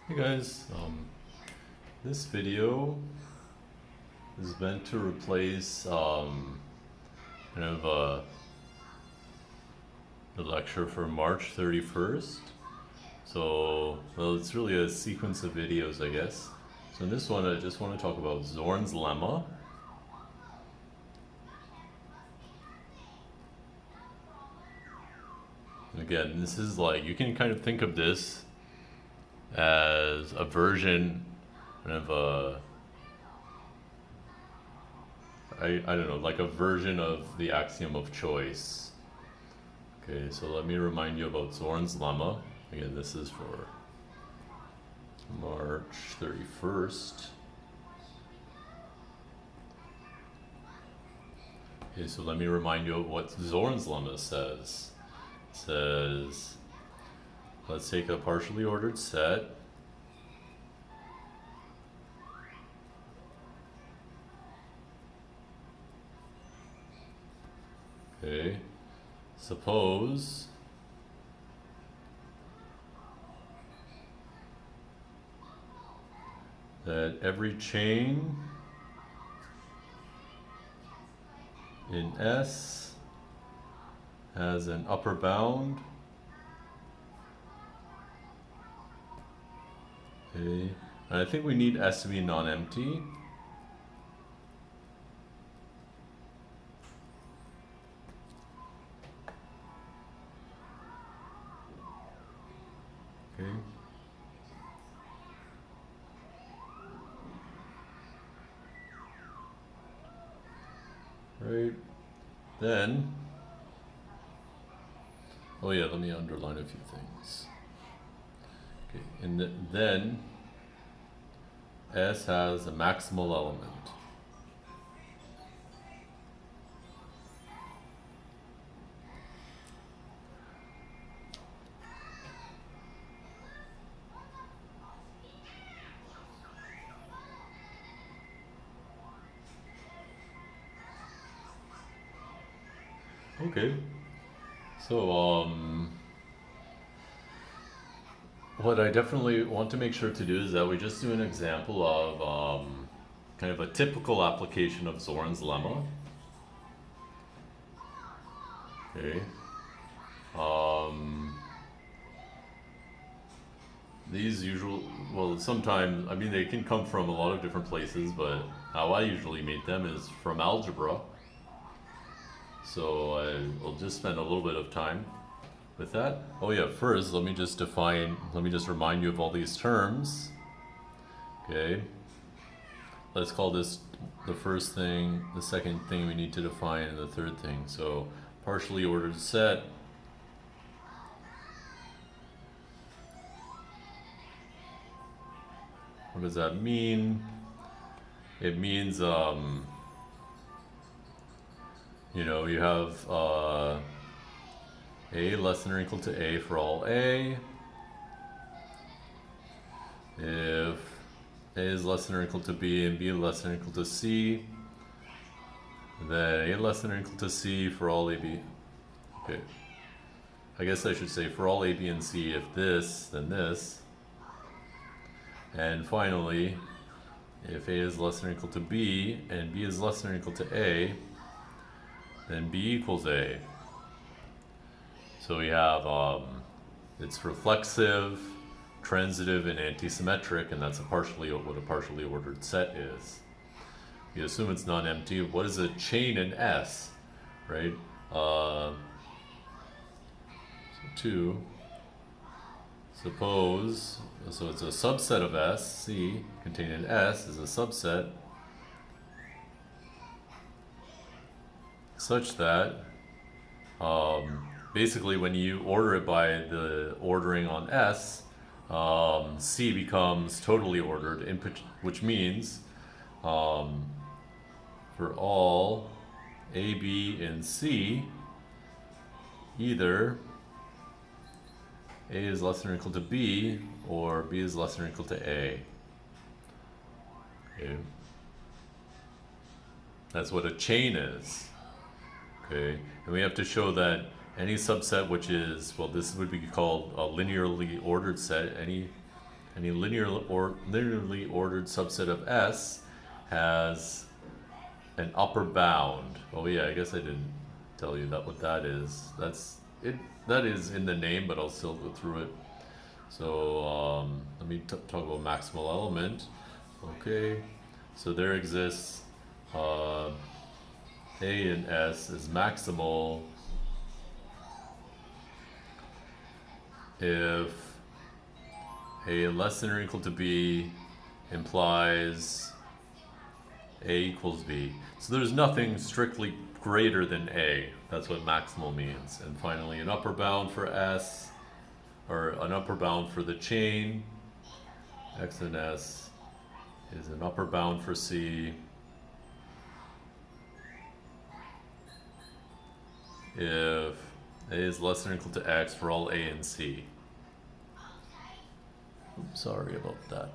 Hey guys, this video is meant to replace kind of the lecture for March 31st. So, well, it's really a sequence of videos, I guess. So in this one, I just want to talk about Zorn's lemma. And again, this is like, you can kind of think of this as a version of I don't know, like a version of the axiom of choice. Okay, so let me remind you about Zorn's lemma. Again, this is for March 31st. Okay, so let me remind you of what Zorn's lemma says. It says, let's take a partially ordered set. Okay, suppose that every chain in S has an upper bound. Okay, and I think we need S to be non-empty. Okay. Right. Then, oh yeah, let me underline a few things. Okay, and then S has a maximal element. Okay, so what I definitely want to make sure to do is that we just do an example of kind of a typical application of Zorn's lemma. Okay. These usual, well, sometimes, I mean, they can come from a lot of different places, but how I usually meet them is from algebra. So I will just spend a little bit of time with that. Oh yeah, first let me just remind you of all these terms. Okay. Let's call this the first thing, the second thing we need to define, and the third thing. So partially ordered set. What does that mean? It means, you have A less than or equal to A for all A. If A is less than or equal to B and B less than or equal to C, then A less than or equal to C for all AB. Okay. I guess I should say for all A, B, and C, if this, then this. And finally, if A is less than or equal to B and B is less than or equal to A, then B equals A. So we have, it's reflexive, transitive, and antisymmetric, and that's what a partially ordered set is. You assume it's non-empty. What is a chain in S, right? So 2. Suppose, so it's a subset of S, C, contained in S is a subset such that basically when you order it by the ordering on S, C becomes totally ordered, which means for all A, B, and C, either A is less than or equal to B, or B is less than or equal to A. Okay. That's what a chain is. Okay. And we have to show that any subset which is, well, this would be called a linearly ordered set, any linearly ordered subset of S has an upper bound. Oh yeah, I guess I didn't tell you that what that is. That's it. That is in the name, but I'll still go through it. So let me talk about maximal element. Okay, so there exists A and S is maximal if A less than or equal to B implies A equals B. So there's nothing strictly greater than A. That's what maximal means. And finally, an upper bound for S, or an upper bound for the chain. X and S is an upper bound for C if A is less than or equal to X for all A and C. Oops, sorry about that.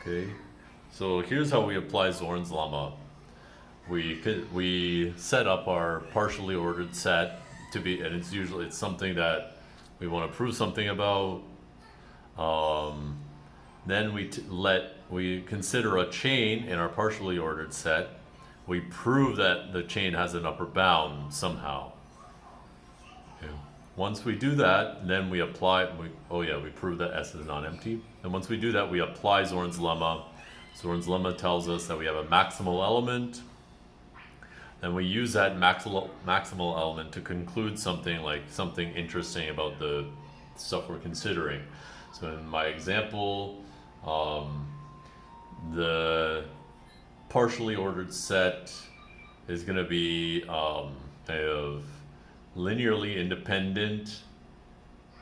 Okay, so here's how we apply Zorn's lemma. We set up our partially ordered set to be, and it's something that we want to prove something about. Then we consider a chain in our partially ordered set. We prove that the chain has an upper bound somehow. Okay. Once we do that, then we apply. We prove that S is non-empty. And once we do that, we apply Zorn's lemma. Zorn's lemma tells us that we have a maximal element. And we use that maximal element to conclude something interesting about the stuff we're considering. So in my example, the partially ordered set is going to be kind of linearly independent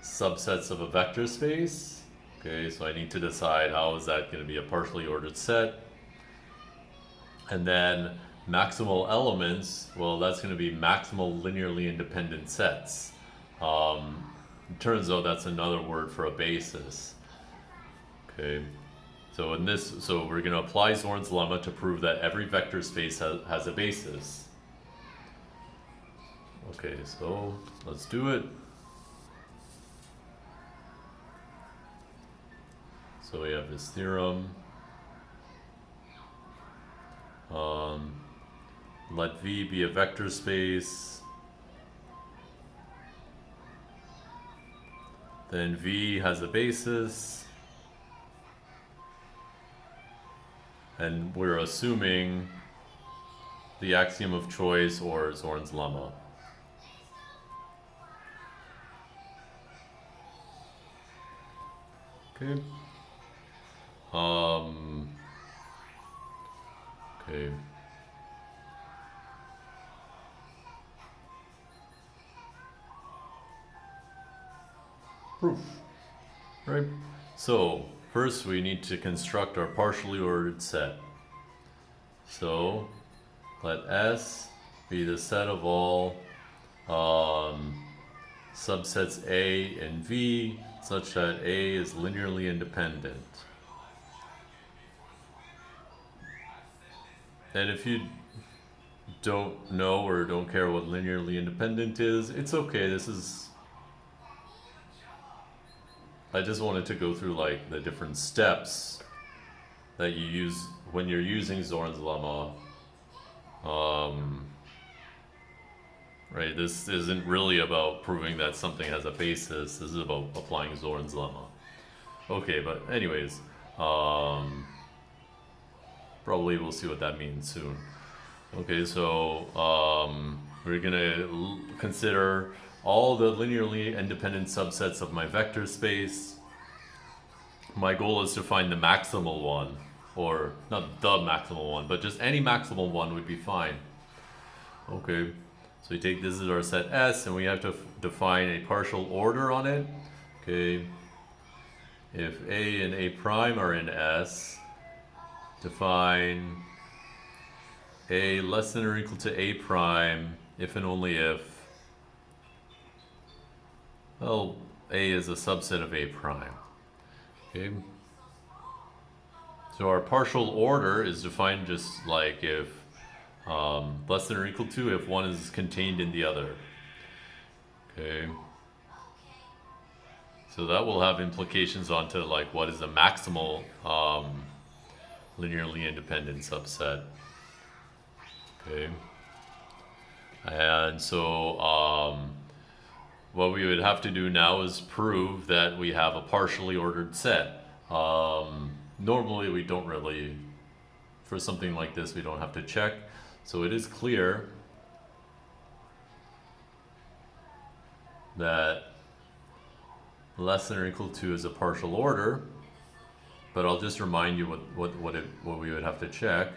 subsets of a vector space. Okay, so I need to decide how is that going to be a partially ordered set. And then maximal elements, well, that's going to be maximal linearly independent sets. It turns out that's another word for a basis. Okay, so we're going to apply Zorn's lemma to prove that every vector space has a basis. Okay, so let's do it. So we have this theorem. Let V be a vector space. Then V has a basis. And we're assuming the axiom of choice or Zorn's lemma. Okay. Okay. Proof. Right. So first we need to construct our partially ordered set. So let S be the set of all subsets A and V such that A is linearly independent. And if you don't know or don't care what linearly independent is, it's okay. I just wanted to go through like the different steps that you use when you're using Zorn's lemma. Right, this isn't really about proving that something has a basis. This is about applying Zorn's lemma. Okay, but anyways, probably we'll see what that means soon. Okay, so we're gonna consider all the linearly independent subsets of my vector space. My goal is to find the maximal one, or not the maximal one, but just any maximal one would be fine. Okay, so we take this as our set S, and we have to define a partial order on it. Okay, if A and A prime are in S, define A less than or equal to A prime if and only if, well, A is a subset of A prime. Okay. So our partial order is defined just like if less than or equal to if one is contained in the other. Okay. So that will have implications onto like what is a maximal linearly independent subset. Okay. And so what we would have to do now is prove that we have a partially ordered set. Normally we don't really, for something like this, we don't have to check. So it is clear that less than or equal to is a partial order, but I'll just remind you what we would have to check,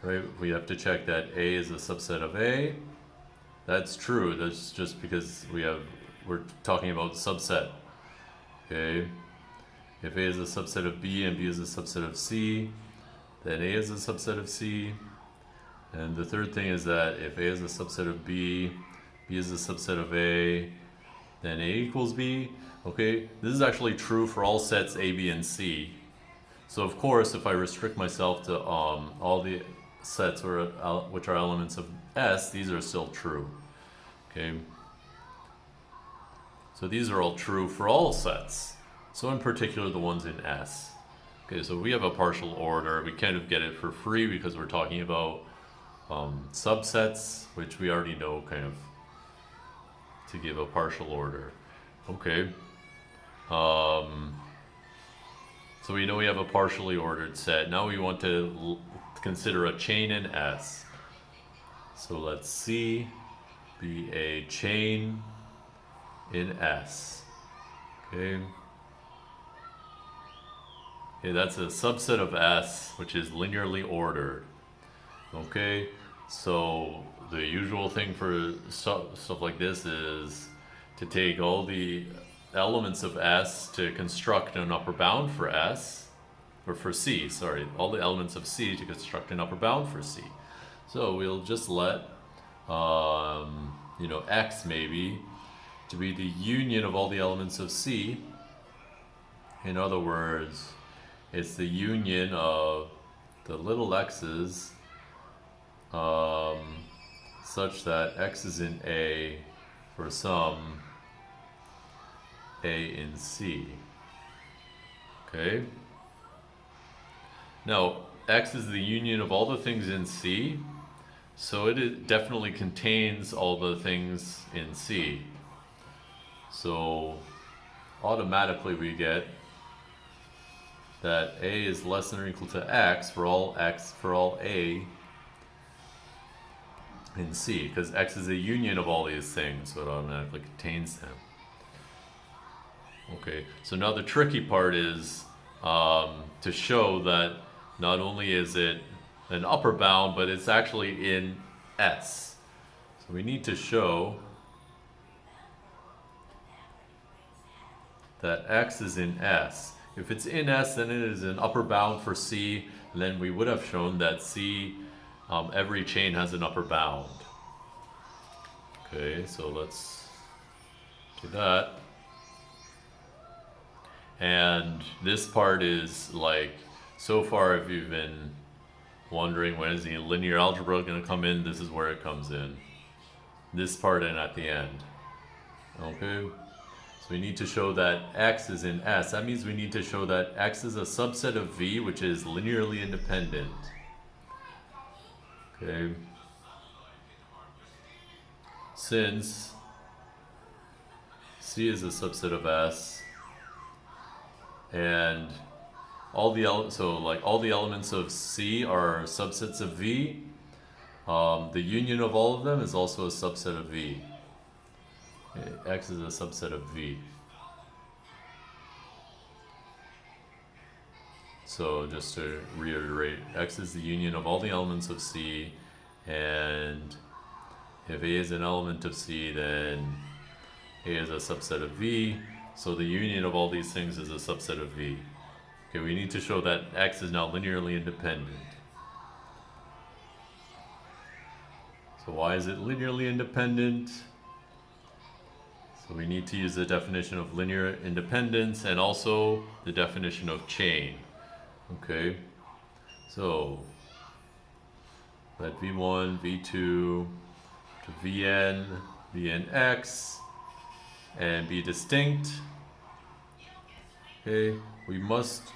right? We have to check that A is a subset of A. That's true. That's just because we're talking about subset. Okay. If A is a subset of B and B is a subset of C, then A is a subset of C. And the third thing is that if A is a subset of B, B is a subset of A, then A equals B. Okay, this is actually true for all sets A, B, and C. So of course, if I restrict myself to all the sets which are elements of S, these are still true. Okay. So these are all true for all sets. So in particular, the ones in S. Okay, so we have a partial order. We kind of get it for free because we're talking about subsets, which we already know kind of to give a partial order. Okay. So we know we have a partially ordered set. Now we want to consider a chain in S. So let's C be a chain in S. Okay. Okay, that's a subset of S, which is linearly ordered. Okay, so the usual thing for stuff like this is to take all the elements of S to construct an upper bound for S, or for C, sorry, all the elements of C to construct an upper bound for C. So we'll just let, X maybe, to be the union of all the elements of C. In other words, it's the union of the little x's such that X is in A for some A in C. Okay? Now, X is the union of all the things in C, so it definitely contains all the things in C. So automatically we get that A is less than or equal to X for all A in C, because X is a union of all these things, so it automatically contains them. Okay, so now the tricky part is to show that not only is it an upper bound, but it's actually in S. So we need to show that X is in S. If it's in S, then it is an upper bound for C, and then we would have shown that C, every chain has an upper bound. Okay, so let's do that. And this part is like, so far if you've been wondering when is the linear algebra going to come in, this is where it comes in. This part and at the end. Okay, so we need to show that X is in S. That means we need to show that X is a subset of V, which is linearly independent. Okay, since C is a subset of S, and all the elements of C are subsets of V. The union of all of them is also a subset of V. Okay, X is a subset of V. So just to reiterate, X is the union of all the elements of C, and if A is an element of C, then A is a subset of V. So the union of all these things is a subset of V. Okay, we need to show that X is now linearly independent. So why is it linearly independent? So we need to use the definition of linear independence and also the definition of chain. Okay, so let V1, V2 to Vn, Vnx, and be distinct. Okay, we must,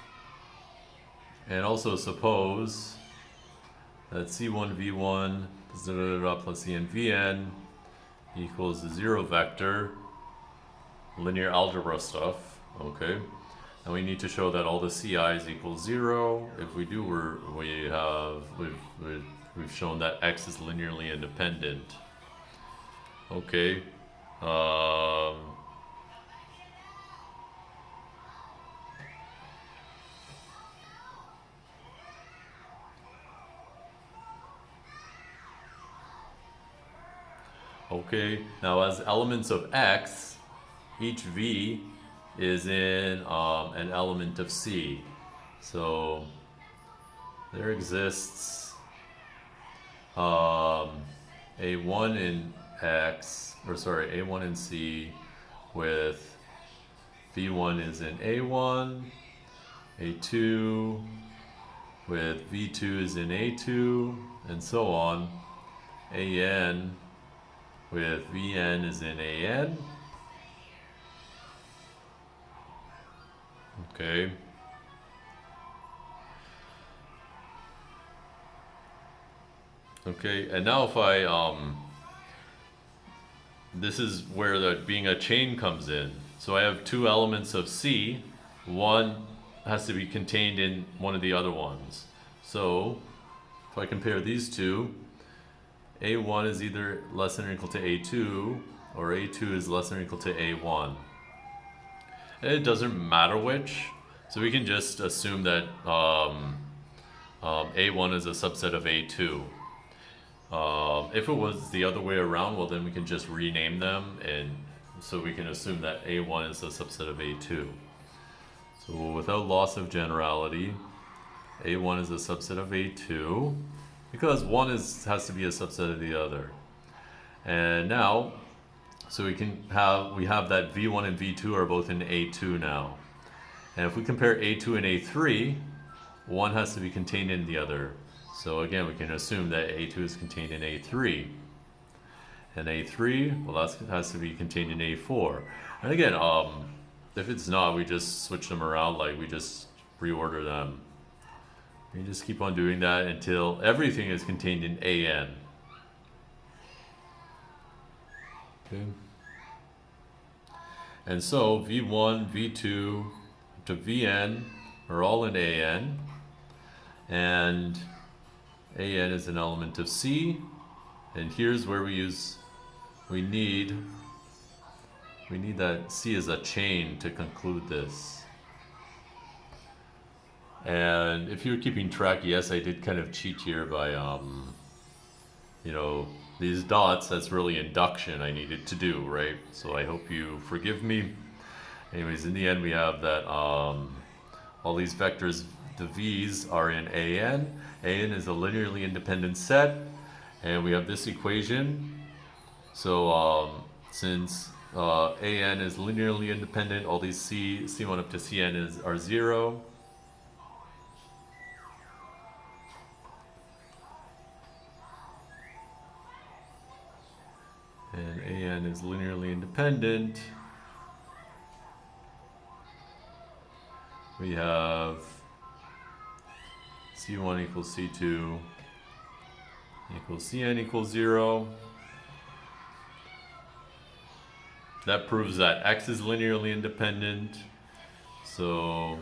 and also suppose that C1 V1 plus Cn Vn equals the zero vector, linear algebra stuff, okay? And we need to show that all the CI's equal 0. If we do, we've shown that X is linearly independent. Okay. Okay. Now, as elements of X, each V is in an element of C. So there exists A1 in X, or sorry, A1 in C with V1 is in A1, A2 with V2 is in A2, and so on. AN with VN is in AN. Okay. Okay, and now if I, this is where the being a chain comes in. So I have two elements of C. One has to be contained in one of the other ones. So if I compare these two, A1 is either less than or equal to A2, or A2 is less than or equal to A1. And it doesn't matter which, so we can just assume that A1 is a subset of A2. If it was the other way around, well then we can just rename them, and so we can assume that A1 is a subset of A2. So without loss of generality, A1 is a subset of A2, because one has to be a subset of the other. And now, so we have that V1 and V2 are both in A2 now. And if we compare A2 and A3, one has to be contained in the other. So again, we can assume that A2 is contained in A3. And A3, well, that has to be contained in A4. And again, if it's not, we just switch them around, like we just reorder them. You just keep on doing that until everything is contained in AN. Okay. And so V1, V2 to Vn are all in AN. And AN is an element of C. And here's where we need that C as a chain to conclude this. And if you're keeping track, yes, I did kind of cheat here by, these dots, that's really induction I needed to do, right? So I hope you forgive me. Anyways, in the end, we have that all these vectors, the V's are in AN. AN is a linearly independent set. And we have this equation. So since AN is linearly independent, all these C1 up to Cn are 0. And AN is linearly independent. We have C1 equals C2 equals Cn equals 0. That proves that X is linearly independent. So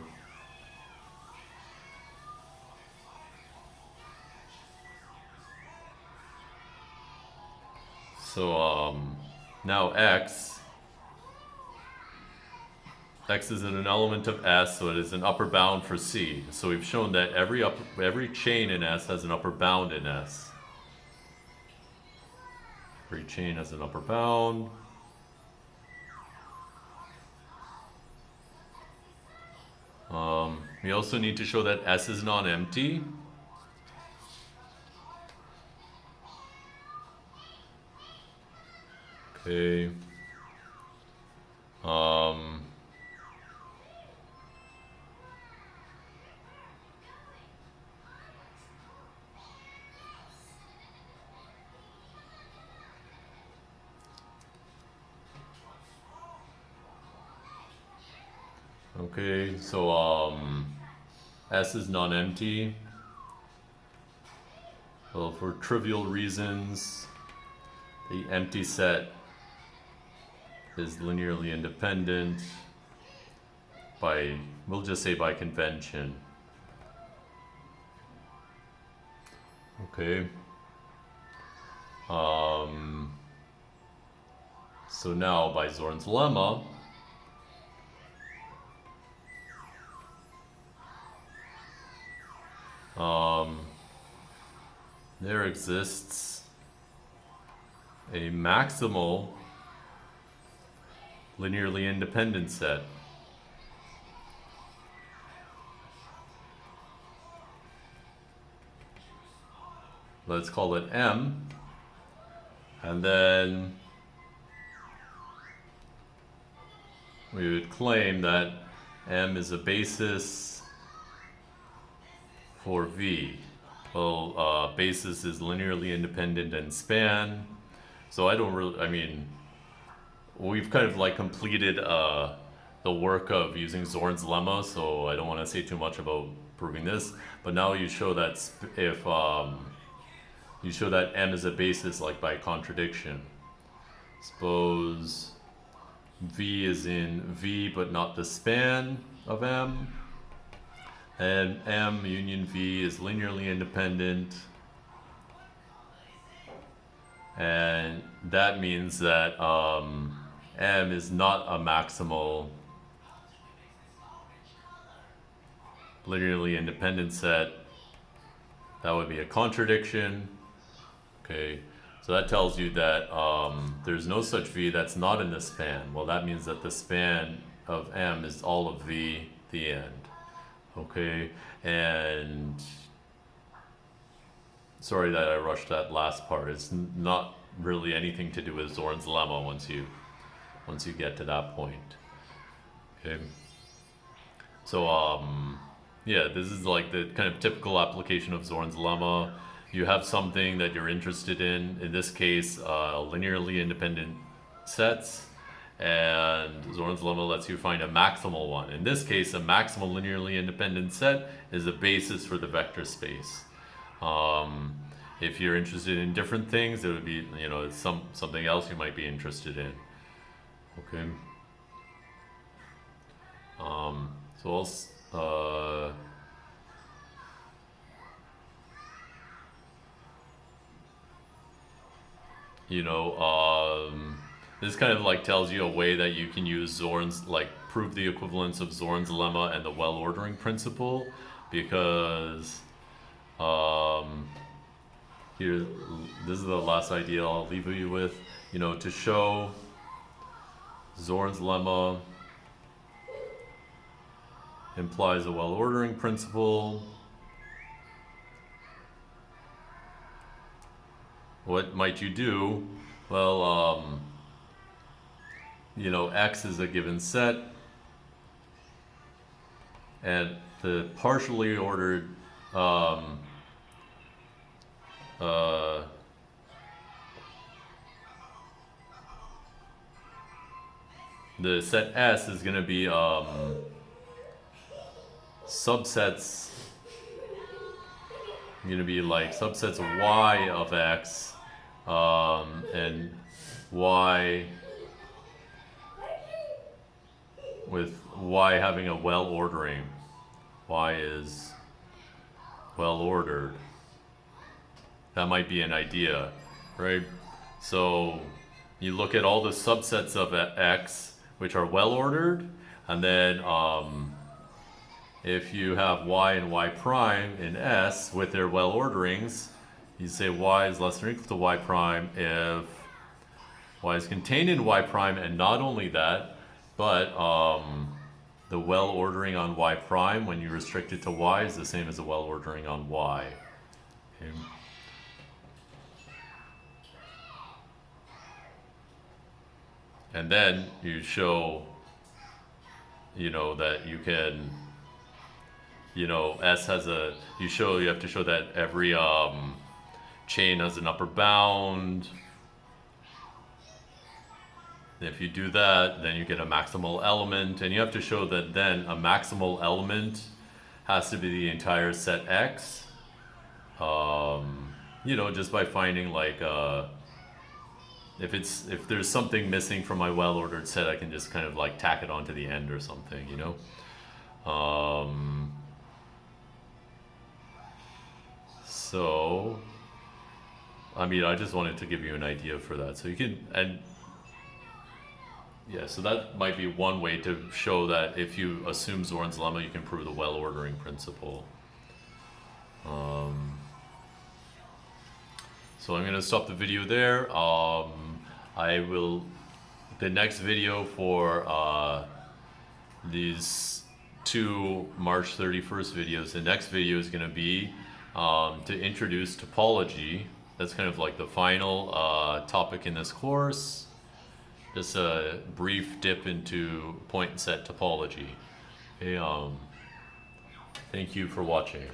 now X is in an element of S, so it is an upper bound for C. So we've shown that every chain in S has an upper bound in S. Every chain has an upper bound. We also need to show that S is non-empty. Okay. Okay, so S is non-empty. Well, for trivial reasons, the empty set is linearly independent by, we'll just say by convention. Okay. So now by Zorn's lemma, there exists a maximal linearly independent set. Let's call it M, and then we would claim that M is a basis for V. Well, basis is linearly independent and span, so I don't really, I mean, we've kind of like completed the work of using Zorn's lemma, so I don't want to say too much about proving this, but now you show that if you show that M is a basis like by contradiction. Suppose V is in V but not the span of M, and M union V is linearly independent, and that means that M is not a maximal linearly independent set. That would be a contradiction. Okay, so that tells you that there's no such V that's not in the span. Well, that means that the span of M is all of V, the end. Okay, and sorry that I rushed that last part. It's not really anything to do with Zorn's lemma once you get to that point. Okay, so yeah, this is like the kind of typical application of Zorn's lemma. You have something that you're interested in this case, linearly independent sets, and Zorn's lemma lets you find a maximal one. In this case, a maximal linearly independent set is a basis for the vector space. If you're interested in different things, it would be, you know, something else you might be interested in. Okay. So I'll you know, this kind of like tells you a way that you can use Zorn's, like prove the equivalence of Zorn's lemma and the well ordering principle, because here, this is the last idea I'll leave you with. You know, to show Zorn's lemma implies a well ordering principle, what might you do? Well, you know, X is a given set, and the partially ordered the set S is going to be subsets, going to be like subsets Y of X, and Y with Y having a well ordering. Y is well ordered. That might be an idea, right? So you look at all the subsets of X which are well ordered, and then if you have Y and Y prime in S with their well orderings, you say Y is less than or equal to Y prime if Y is contained in Y prime, and not only that, but the well ordering on Y prime, when you restrict it to Y, is the same as the well ordering on Y. Okay. And then you show, you know, that you can, you know, S has a, you have to show that every chain has an upper bound. If you do that, then you get a maximal element, and you have to show that then a maximal element has to be the entire set X. You know, just by finding like if there's something missing from my well-ordered set, I can just kind of like tack it onto the end or something, you know. So I mean, I just wanted to give you an idea for that, so you can, and yeah, so that might be one way to show that if you assume Zorn's lemma, you can prove the well-ordering principle. So I'm going to stop the video there. The next video for these two March 31st videos, the next video is going to be to introduce topology. That's kind of like the final topic in this course. Just a brief dip into point set topology. Okay, thank you for watching.